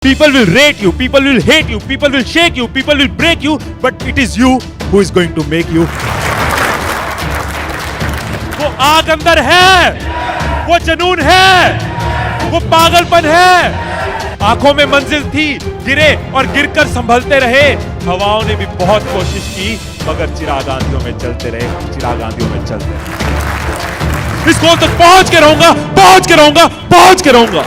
People will rate you, people will hate you, people will shake you, people will break you, but it is you who is going to make you. वो आग अंदर है, वो जुनून है, वो पागलपन है। आंखों में मंजिल थी, गिरे और गिरकर संभलते रहे। हवाओं ने भी बहुत कोशिश की, मगर चिराग आंधियों में चलते रहे, चिराग आंधियों में चलते रहे। इस गोल तक पहुंच के रहूंगा, पहुंच के रहूंगा, पहुंच के रहूंगा।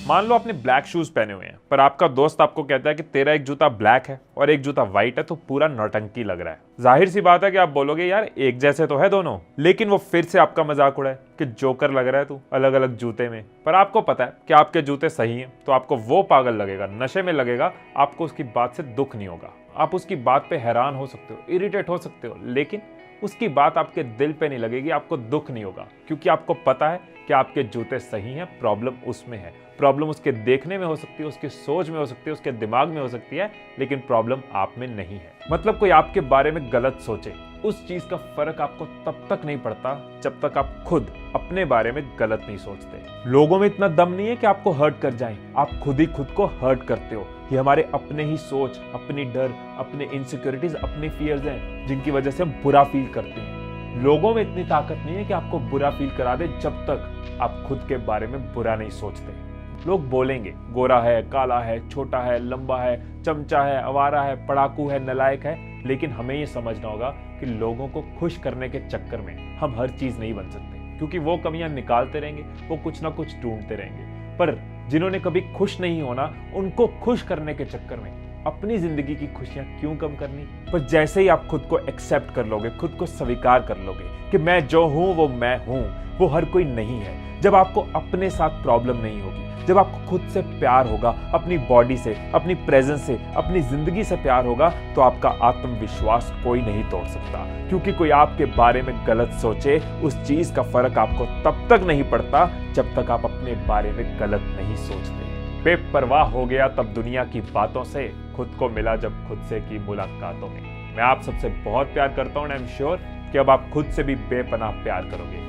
मान लो आपने ब्लैक शूज पहने हुए हैं, पर आपका दोस्त आपको कहता है कि तेरा एक जूता ब्लैक है और एक जूता व्हाइट है, तो पूरा नौटंकी लग रहा है। जाहिर सी बात है कि आप बोलोगे यार एक जैसे तो है दोनों, लेकिन वो फिर से आपका मजाक उड़ाए कि जोकर लग रहा है तू अलग अलग जूते में। पर आपको पता है कि आपके जूते सही हैं, तो आपको वो पागल लगेगा, नशे में लगेगा, आपको उसकी बात से दुख नहीं होगा। आप उसकी बात पे हैरान हो सकते हो, इरिटेट हो सकते हो, लेकिन उसकी बात आपके दिल पे नहीं लगेगी, आपको दुख नहीं होगा, क्योंकि आपको पता है कि आपके जूते सही हैं, प्रॉब्लम उसमें है। प्रॉब्लम उसके देखने में हो सकती है, उसकी सोच में हो सकती है, उसके दिमाग में हो सकती है, लेकिन प्रॉब्लम आप में नहीं है। मतलब कोई आपके बारे में गलत सोचे, उस चीज का फर्क आपको तब तक नहीं पड़ता जब तक आप खुद अपने बारे में गलत नहीं सोचते। लोगों में इतना दम नहीं है कि आपको हर्ट कर जाएं, आप खुद ही खुद को हर्ट करते हो। ये हमारे अपने ही सोच, अपनी डर, अपने इनसिक्योरिटीज, अपने फियर्स हैं, जिनकी वजह से हम बुरा फील करते हैं। लोगों में इतनी ताकत नहीं है कि आपको बुरा फील करा दे जब तक आप खुद के बारे में बुरा नहीं सोचते। लोग बोलेंगे गोरा है, काला है, छोटा है, लंबा है, चमचा है, आवारा है, पढ़ाकू है, नालायक है, लेकिन हमें ये समझना होगा कि लोगों को खुश करने के चक्कर में हम हर चीज नहीं बन सकते, क्योंकि वो कमियां निकालते रहेंगे, वो कुछ ना कुछ ढूंढते रहेंगे। पर जिन्होंने कभी खुश नहीं होना, उनको खुश करने के चक्कर में अपनी जिंदगी की खुशियां क्यों कम करनी। पर जैसे ही आप खुद को एक्सेप्ट कर लोगे, खुद को स्वीकार कर लोगे कि मैं जो हूं वो मैं हूं, वो हर कोई नहीं है। जब आपको अपने साथ प्रॉब्लम नहीं होगी, जब आपको खुद से प्यार होगा, अपनी बॉडी से, अपनी प्रेजेंस से, अपनी जिंदगी से प्यार होगा, तो आपका आत्मविश्वास कोई नहीं तोड़ सकता। क्योंकि कोई आपके बारे में गलत सोचे, उस चीज का फर्क आपको तब तक नहीं पड़ता जब तक आप अपने बारे में गलत नहीं सोचते। बेपरवाह हो गया तब दुनिया की बातों से, खुद को मिला जब खुद से की मुलाकातों में। मैं आप सबसे बहुत प्यार करता हूं, आई एम श्योर कि अब आप खुद से भी बेपनाह प्यार करोगे।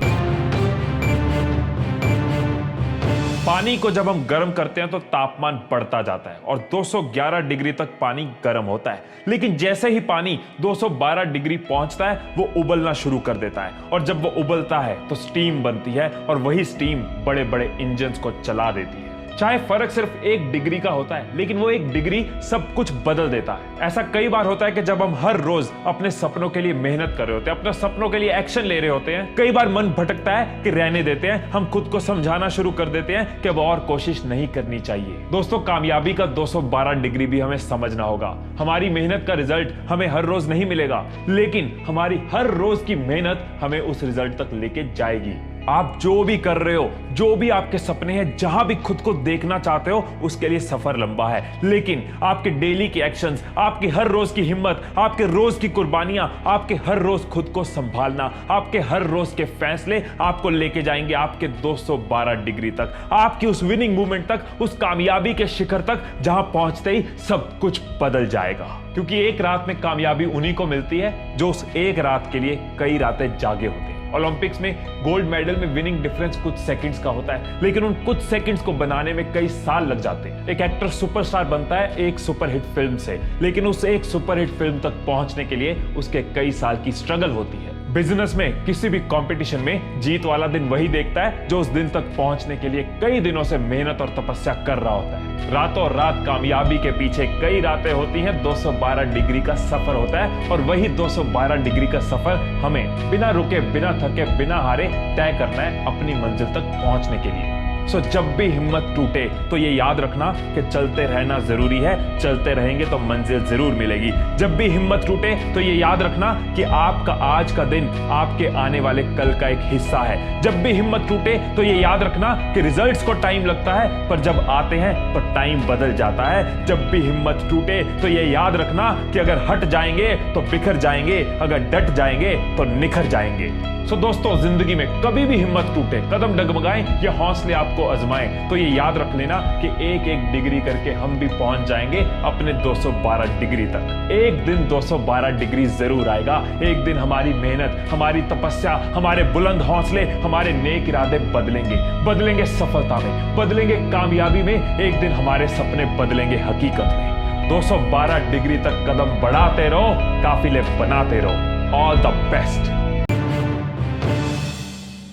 पानी को जब हम गर्म करते हैं तो तापमान बढ़ता जाता है और 211 डिग्री तक पानी गर्म होता है, लेकिन जैसे ही पानी 212 डिग्री पहुंचता है वो उबलना शुरू कर देता है, और जब वो उबलता है तो स्टीम बनती है, और वही स्टीम बड़े बड़े इंजन्स को चला देती है। चाहे फर्क सिर्फ 1 डिग्री का होता है, लेकिन वो 1 डिग्री सब कुछ बदल देता है। ऐसा कई बार होता है कि जब हम हर रोज अपने सपनों के लिए मेहनत कर रहे होते हैं, अपने सपनों के लिए एक्शन ले रहे होते हैं, कई बार मन भटकता है कि रहने देते हैं, हम खुद को समझाना शुरू कर देते हैं कि अब और कोशिश नहीं करनी चाहिए। दोस्तों, कामयाबी का 212 डिग्री भी हमें समझना होगा। हमारी मेहनत का रिजल्ट हमें हर रोज नहीं मिलेगा, लेकिन हमारी हर रोज की मेहनत हमें उस रिजल्ट तक लेके जाएगी। आप जो भी कर रहे हो, जो भी आपके सपने हैं, जहां भी खुद को देखना चाहते हो, उसके लिए सफर लंबा है, लेकिन आपके डेली के एक्शंस, आपकी हर रोज की हिम्मत, आपके रोज की कुर्बानियां, आपके हर रोज खुद को संभालना, आपके हर रोज के फैसले आपको लेके जाएंगे आपके 212 डिग्री तक, आपकी उस विनिंग मूवमेंट तक, उस कामयाबी के शिखर तक, जहां पहुंचते ही सब कुछ बदल जाएगा। क्योंकि एक रात में कामयाबी उन्हीं को मिलती है जो उस एक रात के लिए कई रातें जागे होते हैं। ओलंपिक्स में गोल्ड मेडल में विनिंग डिफरेंस कुछ सेकंड्स का होता है, लेकिन उन कुछ सेकंड्स को बनाने में कई साल लग जाते हैं। एक एक्टर सुपरस्टार बनता है एक सुपरहिट फिल्म से, लेकिन उस एक सुपरहिट फिल्म तक पहुंचने के लिए उसके कई साल की स्ट्रगल होती है। बिजनेस में किसी भी कंपटीशन में जीत वाला दिन वही देखता है जो उस दिन तक पहुंचने के लिए कई दिनों से मेहनत और तपस्या कर रहा होता है। रातों रात कामयाबी के पीछे कई रातें होती हैं, 212 डिग्री का सफर होता है, और वही 212 डिग्री का सफर हमें बिना रुके, बिना थके, बिना हारे तय करना है अपनी मंजिल तक पहुंचने के लिए। सो जब भी हिम्मत टूटे तो ये याद रखना कि चलते रहना जरूरी है, चलते रहेंगे तो मंजिल जरूर मिलेगी। जब भी हिम्मत टूटे तो ये याद रखना कि आपका आज का दिन आपके आने वाले कल का एक हिस्सा है। जब भी हिम्मत टूटे तो ये याद रखना कि रिजल्ट्स को टाइम लगता है, पर जब आते हैं तो टाइम बदल जाता है। जब भी हिम्मत टूटे तो ये याद रखना कि अगर हट जाएंगे तो बिखर जाएंगे, अगर डट जाएंगे तो निखर जाएंगे। सो दोस्तों, जिंदगी में कभी भी हिम्मत टूटे, कदम डगमगाएं, ये हौसले आपको को आजमाएं तो ये याद रख लेना कि एक एक डिग्री करके हम भी पहुंच जाएंगे अपने 212 डिग्री तक। एक दिन 212 डिग्री जरूर आएगा। एक दिन हमारी मेहनत, हमारी तपस्या, हमारे बुलंद हौसले, हमारे नेक इरादे बदलेंगे सफलता में, बदलेंगे कामयाबी में। एक दिन हमारे सपने बदलेंगे हकीकत में। 212 डिग्री तक कदम बढ़ाते रहो, काफिले बनाते रहो। All the best.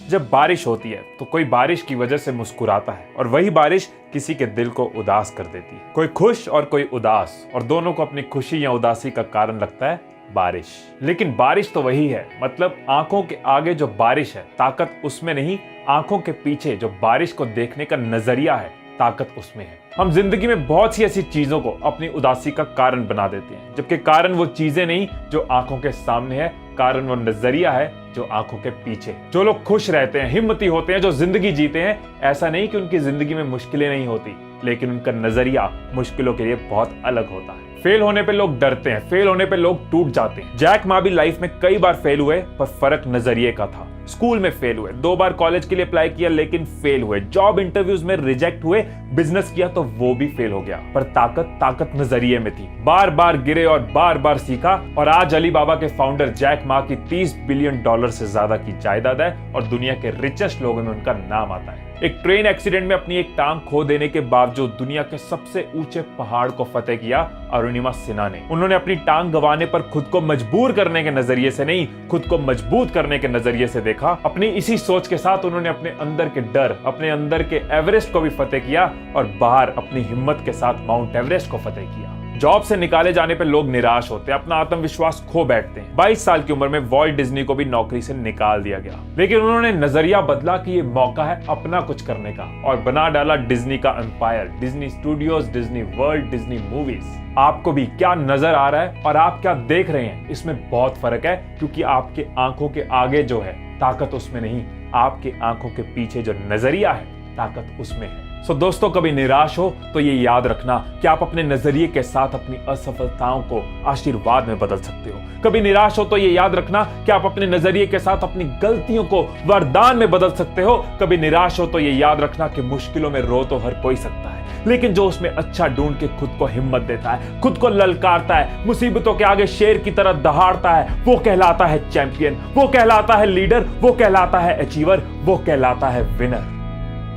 जब बारिश होती है तो कोई बारिश की वजह से मुस्कुराता है और वही बारिश किसी के दिल को उदास कर देती है। कोई खुश और कोई उदास, और दोनों को अपनी खुशी या उदासी का कारण लगता है बारिश। लेकिन बारिश तो वही है, मतलब आंखों के आगे जो बारिश है ताकत उसमें नहीं, आंखों के पीछे जो बारिश को देखने का नजरिया है ताकत उसमें है। हम जिंदगी में बहुत सी ऐसी चीजों को अपनी उदासी का कारण बना देते हैं, जबकि कारण वो चीजें नहीं जो आंखों के सामने है, कारण वो नजरिया है जो आंखों के पीछे। जो लोग खुश रहते हैं, हिम्मती होते हैं, जो जिंदगी जीते हैं, ऐसा नहीं कि उनकी जिंदगी में मुश्किलें नहीं होती, लेकिन उनका नजरिया मुश्किलों के लिए बहुत अलग होता है। फेल होने पे लोग डरते हैं, फेल होने पे लोग टूट जाते हैं। जैक मा भी लाइफ में कई बार फेल हुए, पर फर्क नजरिए का था। स्कूल में फेल हुए, 2 बार कॉलेज के लिए अप्लाई किया लेकिन फेल हुए, जॉब इंटरव्यूज में रिजेक्ट हुए, बिजनेस किया तो वो भी फेल हो गया, पर ताकत नजरिए में थी। बार बार गिरे और बार बार सीखा, और आज अलीबाबा के फाउंडर जैक मा की $30 बिलियन से ज्यादा की जायदाद है और दुनिया के रिचेस्ट लोगों में उनका नाम आता है। एक ट्रेन एक्सीडेंट में अपनी एक टांग खो देने के बावजूद दुनिया के सबसे ऊंचे पहाड़ को फतेह किया अरुणिमा सिन्हा ने। उन्होंने अपनी टांग गंवाने पर खुद को मजबूर करने के नजरिए से नहीं, खुद को मजबूत करने के नजरिए से देखा। अपनी इसी सोच के साथ उन्होंने अपने अंदर के डर, अपने अंदर के एवरेस्ट को भी फतेह किया और बाहर अपनी हिम्मत के साथ माउंट एवरेस्ट को फतेह किया। जॉब से निकाले जाने पर लोग निराश होते हैं, अपना आत्मविश्वास खो बैठते हैं। 22 साल की उम्र में वॉल्ट डिज्नी को भी नौकरी से निकाल दिया गया, लेकिन उन्होंने नजरिया बदला कि ये मौका है अपना कुछ करने का, और बना डाला डिज्नी का empire, Disney studios, Disney world, Disney movies. आपको भी क्या नजर आ रहा है और आप क्या देख रहे हैं, इसमें बहुत फर्क है, क्योंकि आपके आंखों के आगे जो है ताकत उसमें नहीं, आपके आंखों के पीछे जो नजरिया है ताकत उसमें है। सो दोस्तों, कभी निराश हो तो ये याद रखना कि आप अपने नजरिए के साथ अपनी असफलताओं को आशीर्वाद में बदल सकते हो। कभी निराश हो तो ये याद रखना कि आप अपने नजरिए के साथ अपनी गलतियों को वरदान में बदल सकते हो। कभी निराश हो तो ये याद रखना कि मुश्किलों में रो तो हर कोई सकता है, लेकिन जो उसमें अच्छा ढूंढ के खुद को हिम्मत देता है, खुद को ललकारता है, मुसीबतों के आगे शेर की तरह दहाड़ता है, वो कहलाता है चैंपियन, वो कहलाता है लीडर, वो कहलाता है अचीवर, वो कहलाता है विनर।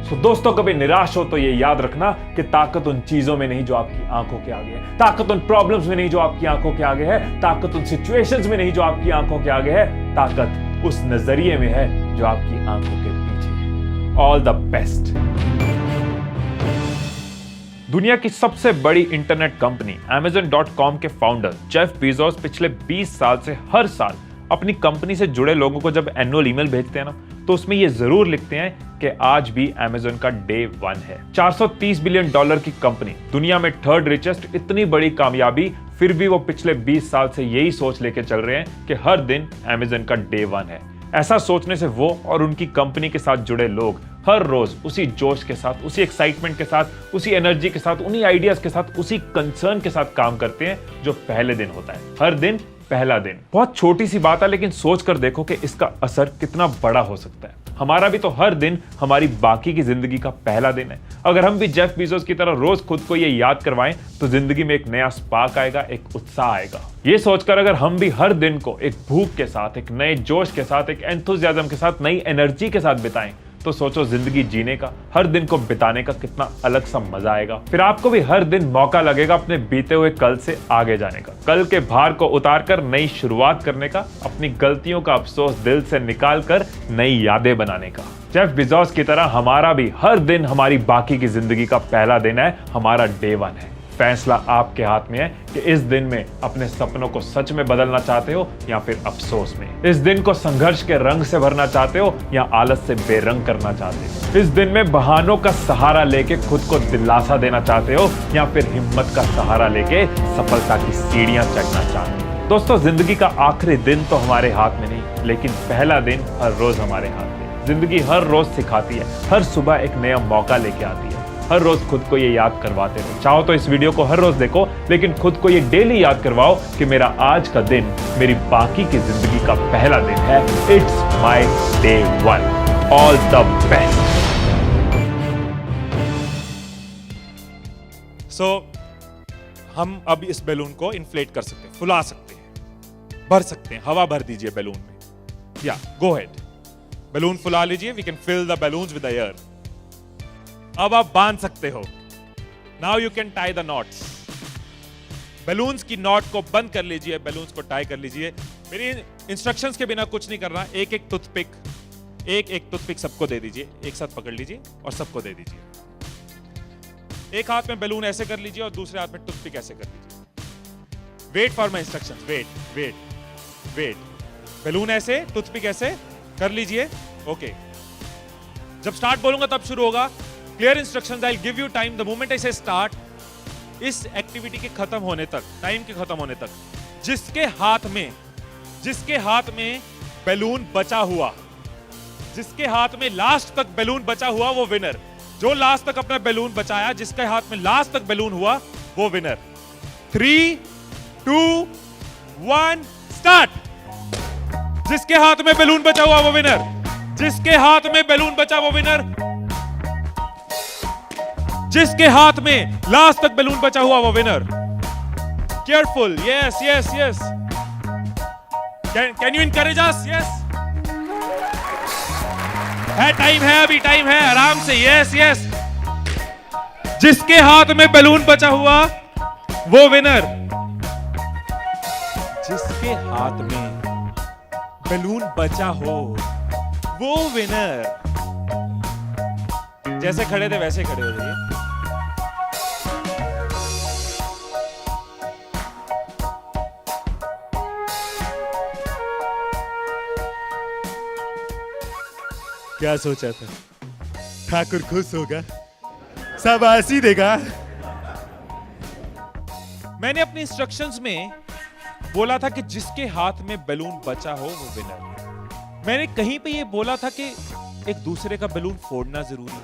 तो दोस्तों, कभी निराश हो तो ये याद रखना कि ताकत उन चीजों में नहीं जो आपकी आंखों के आगे है, ताकत उन प्रॉब्लम्स में नहीं जो आपकी आंखों के आगे है, ताकत उन सिचुएशंस में नहीं जो आपकी आंखों के आगे है, ताकत उस नजरिए में है जो आपकी आंखों के पीछे है। All the best. दुनिया की सबसे बड़ी इंटरनेट कंपनी Amazon.com के फाउंडर जेफ बेजोस पिछले 20 साल से हर साल अपनी कंपनी से जुड़े लोगों को जब एनुअल ईमेल भेजते हैं ना, तो उसमें ये जरूर लिखते हैं कि आज भी Amazon का डे 1 है। $430 बिलियन की कंपनी, दुनिया में 3rd रिचेस्ट, इतनी बड़ी कामयाबी, फिर भी वो पिछले 20 साल से यही सोच लेके चल रहे हैं कि हर दिन Amazon का डे 1 है। ऐसा सोचने से वो और उनकी कंपनी के साथ जुड़े लोग हर रोज उसी जोश के साथ, उसी एक्साइटमेंट के साथ, उसी एनर्जी के साथ, उन्हीं आइडियाज के साथ, उसी कंसर्न के साथ काम करते हैं जो पहले दिन होता है। हर दिन पहला दिन। बहुत छोटी सी बात है, लेकिन सोच कर देखो कि इसका असर कितना बड़ा हो सकता है। हमारा भी तो हर दिन हमारी बाकी की जिंदगी का पहला दिन है। अगर हम भी जेफ बेजोस की तरह रोज खुद को ये याद करवाएं तो जिंदगी में एक नया स्पार्क आएगा, एक उत्साह आएगा। ये सोचकर अगर हम भी हर दिन को एक भूख के साथ, एक नए जोश के साथ, एक एंथुसियाज्म के साथ, नई एनर्जी के साथ बिताएं, तो सोचो जिंदगी जीने का, हर दिन को बिताने का कितना अलग सा मजा आएगा। फिर आपको भी हर दिन मौका लगेगा अपने बीते हुए कल से आगे जाने का, कल के भार को उतार कर नई शुरुआत करने का, अपनी गलतियों का अफसोस दिल से निकाल कर नई यादें बनाने का। जेफ बेजोस की तरह हमारा भी हर दिन हमारी बाकी की जिंदगी का पहला दिन है, हमारा डे 1 है। फैसला आपके हाथ में है कि इस दिन में अपने सपनों को सच में बदलना चाहते हो या फिर अफसोस में। इस दिन को संघर्ष के रंग से भरना चाहते हो या आलस से बेरंग करना चाहते हो। इस दिन में बहानों का सहारा लेके खुद को दिलासा देना चाहते हो या फिर हिम्मत का सहारा लेके सफलता की सीढ़ियां चढ़ना चाहते हो। दोस्तों, जिंदगी का आखिरी दिन तो हमारे हाथ में नहीं, लेकिन पहला दिन हर रोज हमारे हाथ में। जिंदगी हर रोज सिखाती है, हर सुबह एक नया मौका लेके आती है। हर रोज खुद को ये याद करवाते रहो। चाहो तो इस वीडियो को हर रोज देखो, लेकिन खुद को ये डेली याद करवाओ कि मेरा आज का दिन मेरी बाकी की जिंदगी का पहला दिन है। It's my day 1। All the best. हम अब इस बैलून को इन्फ्लेट कर सकते हैं, फुला सकते हैं, भर सकते हैं, हवा भर दीजिए बैलून में। या गो हेड, बैलून फुला लीजिए। We can fill the balloons with air. अब आप बांध सकते हो। Now you can tie the knots. Balloons की नॉट को बंद कर लीजिए, बैलून्स को टाई कर लीजिए। मेरी इंस्ट्रक्शंस के बिना कुछ नहीं करना। एक एक टूथपिक सबको दे दीजिए, एक साथ पकड़ लीजिए और सबको दे दीजिए। एक हाथ में बैलून ऐसे कर लीजिए और दूसरे हाथ में टूथपिक ऐसे कर लीजिए। Wait for my instructions. Wait. Balloon ऐसे, टूथपिक ऐसे कर लीजिए। ओके, जब स्टार्ट बोलूंगा तब शुरू होगा। Clear instructions. I will give you time the moment I से स्टार्ट। इस एक्टिविटी के खत्म होने तक, टाइम के खत्म होने तक, जिसके हाथ में बैलून बचा हुआ, जिसके हाथ में लास्ट तक बैलून बचा हुआ वो विनर। जो लास्ट तक अपना बैलून बचाया, जिसके हाथ में लास्ट तक बैलून हुआ वो विनर। 3, 2, 1 स्टार्ट। जिसके हाथ में बैलून बचा हुआ वो विनर। जिसके हाथ में बैलून बचा वो विनर। जिसके हाथ में लास्ट तक बैलून बचा हुआ वो winner. Careful. Yes. Can you encourage us? Yes. Time है, अभी टाइम है, आराम से। यस। जिसके हाथ में बैलून बचा हुआ वो विनर। जिसके हाथ में बैलून बचा हो वो विनर। जैसे खड़े थे वैसे खड़े हो जाइए। क्या सोचा था? ठाकुर खुश होगा, शाबाशी देगा। मैंने अपने इंस्ट्रक्शंस में बोला था कि जिसके हाथ में बैलून बचा हो वो विनर। मैंने कहीं पे ये बोला था कि एक दूसरे का बैलून फोड़ना जरूरी है।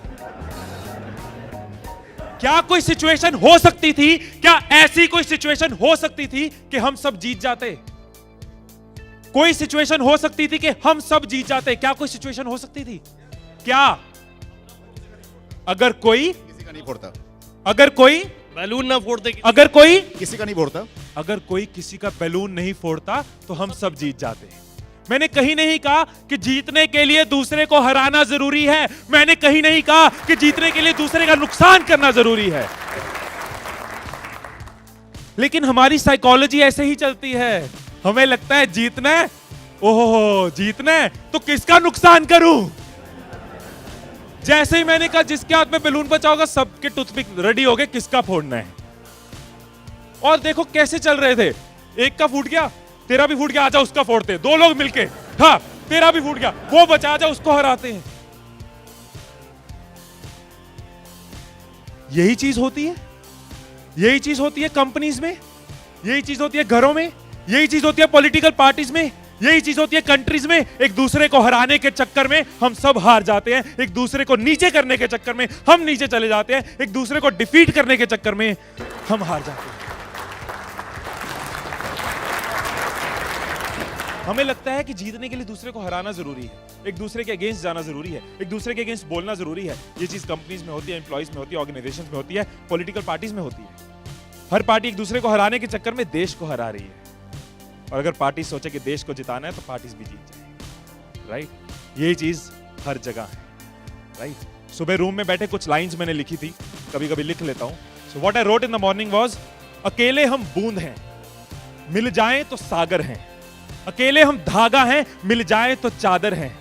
क्या कोई सिचुएशन हो सकती थी, क्या ऐसी कोई सिचुएशन हो सकती थी कि हम सब जीत जाते? कोई सिचुएशन हो सकती थी कि हम सब जीत जाते? क्या कोई सिचुएशन हो सकती थी? क्या? अगर कोई किसी का नहीं फोड़ता, अगर कोई बैलून ना फोड़ते, अगर कोई किसी का नहीं फोड़ता, अगर कोई किसी का बैलून नहीं फोड़ता तो हम सब जीत जाते। मैंने कहीं नहीं कहा कि जीतने के लिए दूसरे को हराना जरूरी है। मैंने कहीं नहीं कहा कि जीतने के लिए दूसरे का नुकसान करना जरूरी है। लेकिन हमारी साइकोलॉजी ऐसे ही चलती है। हमें लगता है जीतना है, ओहो जीतना है तो किसका नुकसान करूं। जैसे ही मैंने कहा जिसके हाथ में बैलून बचा होगा, सबके टूथपिक रेडी हो गए किसका फोड़ना है। और देखो कैसे चल रहे थे। एक का फूट गया, तेरा भी फूट गया, आजा उसका फोड़ते हैं। दो लोग मिलके, हाँ तेरा भी फूट गया, वो बचा, आजा उसको हराते हैं। यही चीज होती है, यही चीज होती है कंपनीज में, यही चीज होती है घरों में, यही चीज होती है पॉलिटिकल पार्टीज में, यही चीज होती है कंट्रीज में। एक दूसरे को हराने के चक्कर में हम सब हार जाते हैं। एक दूसरे को नीचे करने के चक्कर में हम नीचे चले जाते हैं। एक दूसरे को डिफीट करने के चक्कर में हम हार जाते हैं। हमें लगता है कि जीतने के लिए दूसरे को हराना जरूरी है, एक दूसरे के अगेंस्ट जाना जरूरी है, एक दूसरे के अगेंस्ट बोलना जरूरी है। ये चीज कंपनीज में होती है, एम्प्लॉइज में होती है, ऑर्गेनाइजेशंस में होती है, पॉलिटिकल पार्टीज में होती है। हर पार्टी एक दूसरे को हराने के चक्कर में देश को हरा रही है। और अगर पार्टी सोचे कि देश को जिताना है तो पार्टीज भी जीत जाएगी। राइट, यही चीज हर जगह है। राइट, सुबह रूम में बैठे कुछ लाइंस मैंने लिखी थी, कभी कभी लिख लेता हूं। So what I wrote in the morning was, अकेले हम बूंद हैं, मिल जाएं तो सागर हैं। अकेले हम धागा हैं, मिल जाएं तो चादर हैं।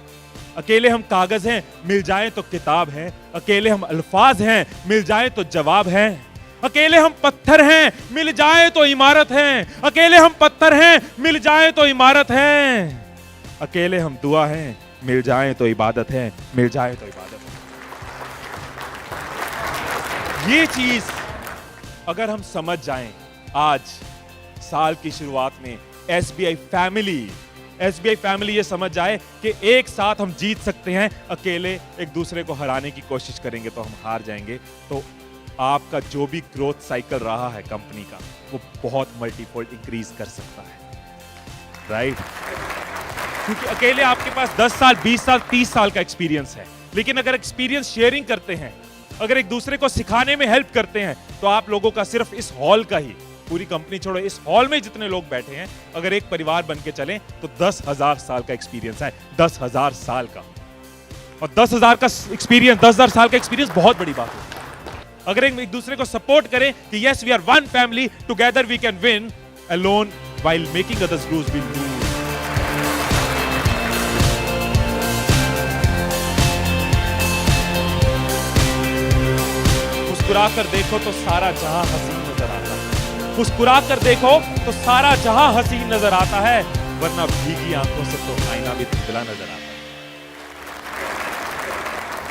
अकेले हम कागज हैं, मिल जाएं तो किताब हैं। अकेले हम अल्फाज हैं, मिल जाएं तो जवाब हैं। अकेले हम पत्थर हैं, मिल जाए तो इमारत है। अकेले हम पत्थर हैं, मिल जाए तो इमारत है। अकेले हम दुआ हैं, मिल जाए तो इबादत है, मिल जाए तो इबादत है। ये चीज अगर हम समझ जाएं आज साल की शुरुआत में, एसबीआई फैमिली ये समझ जाए कि एक साथ हम जीत सकते हैं। अकेले एक दूसरे को हराने की कोशिश करेंगे तो हम हार जाएंगे। तो आपका जो भी ग्रोथ साइकिल रहा है कंपनी का, वो बहुत मल्टीफोल्ड इंक्रीज कर सकता है। राइट, क्योंकि अकेले आपके पास 10 साल, 20 साल, 30 साल का एक्सपीरियंस है। लेकिन अगर एक्सपीरियंस शेयरिंग करते हैं अगर एक दूसरे को सिखाने में हेल्प करते हैं तो आप लोगों का सिर्फ इस हॉल का ही, पूरी कंपनी छोड़ो, इस हॉल में जितने लोग बैठे हैं, अगर एक परिवार बन के चलें तो 10,000 साल का एक्सपीरियंस है, 10,000 साल का। और 10,000 का एक्सपीरियंस, 10,000 साल का एक्सपीरियंस बहुत बड़ी बात है। अगर एक दूसरे को सपोर्ट करें कि yes we are one family, together we can win, alone while making others lose will lose. मुस्कुरा कर देखो तो सारा जहां हसीन नजर आता है, मुस्कुरा कर देखो तो सारा जहां हसीन नजर आता है, वरना भीगी आंखों से तो आईना भी धुंधला नजर आता है।